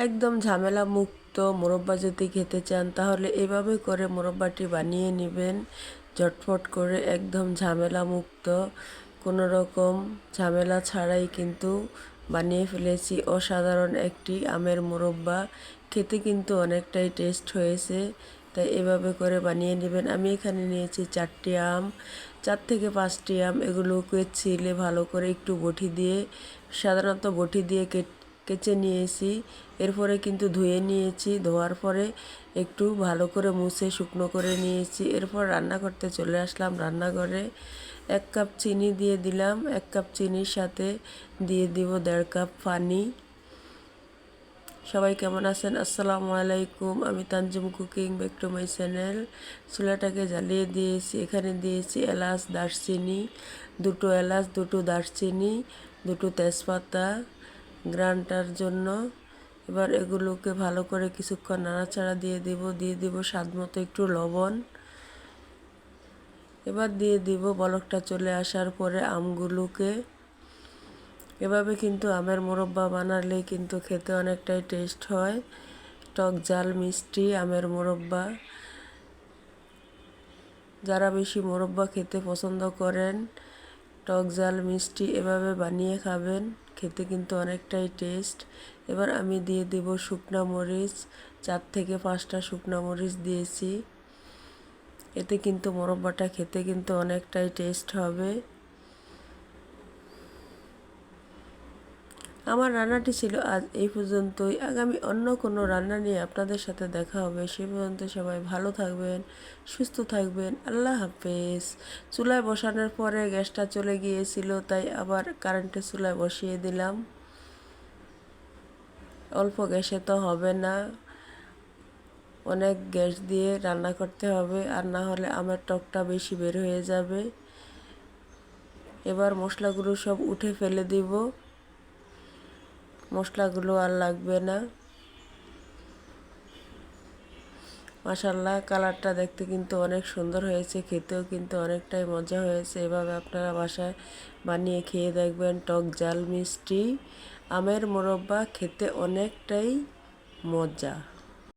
একদম ঝামেলা মুক্ত মোরব্বা যদি খেতে চান তাহলে এভাবে করে মোরব্বাটি বানিয়ে নেবেন ঝটফট করে, একদম ঝামেলা মুক্ত, কোনো রকম ঝামেলা ছাড়াই কিন্তু বানিয়ে ফেলেছি অসাধারণ একটি আমের মোরব্বা। খেতে কিন্তু অনেকটাই টেস্ট হয়েছে, তাই এভাবে করে বানিয়ে নেবেন। আমি এখানে নিয়েছি 4টি আম, 4 থেকে 5টি আম। এগুলোকে ছিলে ভালো করে একটু বটি দিয়ে, সাধারণত বটি দিয়ে কেচে নিয়েছি। এরপরে কিন্তু ধুয়ে নিয়েছি, ধোয়ার পরে একটু ভালো করে মুছে শুকনো করে নিয়েছি। এরপর রান্না করতে চলে আসলাম রান্নাঘরে। 1 কাপ চিনি দিয়ে দিলাম, 1 কাপ চিনির সাথে দিয়ে দিব 1.5 কাপ পানি। সবাই কেমন আছেন? আসসালামু আলাইকুম। আমি Tanzim cooking back to my channel. চুলাটাকে জ্বালিয়ে দিয়েছি, এখানে দিয়েছি এলাচ, দারচিনি, 2টো এলাচ, 2টো দারচিনি, 2টো তেজপাতা গ্রানটার জন্য। এবার এগুলোকে ভালো করে কিছুক্ষণ নাড়াচাড়া দিয়ে দিব স্বাদ মতো একটু লবণ। এবার দিয়ে দিব বলকটা চলে আসার পরে আমগুলোকে। এভাবে কিন্তু আমের মোরব্বা বানালে কিন্তু খেতে অনেকটাই টেস্ট হয়, টক ঝাল মিষ্টি আমের মোরব্বা। যারা বেশি মোরব্বা খেতে পছন্দ করেন, টক ঝাল মিষ্টি, এভাবে বানিয়ে খাবেন, খেতে কিন্তু অনেকটাই টেস্ট। এবার আমি দিয়ে দিব শুকনা মরিচ, 4 থেকে 5টা শুকনা মরিচ দিয়েছি। এতে কিন্তু মোরব্বাটা খেতে কিন্তু অনেকটাই টেস্ট হবে। আমার রান্নাটি ছিল আজ এই পর্যন্তই। আগামী অন্য কোনো রান্না নিয়ে আপনাদের সাথে দেখা হবে। সে পর্যন্ত সবাই ভালো থাকবেন, সুস্থ থাকবেন। আল্লাহ হাফেজ। চুলায় বসানোর পরে গ্যাসটা চলে গিয়েছিল, তাই আবার কারেন্টের চুলায় বসিয়ে দিলাম। অল্প গ্যাসে তো হবে না, অনেক গ্যাস দিয়ে রান্না করতে হবে, আর না হলে আমের টকটা বেশি বের হয়ে যাবে। এবার মশলাগুলো সব উঠে ফেলে দিব, মশলাগুলো আর লাগবে না। মাশাআল্লাহ, কালারটা দেখতে কিন্তু অনেক সুন্দর হয়েছে, খেতেও কিন্তু অনেকটাই মজা হয়েছে। এভাবে আপনারা বাসায় বানিয়ে খেয়ে দেখবেন। টক ঝাল মিষ্টি আমের মোরব্বা খেতে অনেকটাই মজা।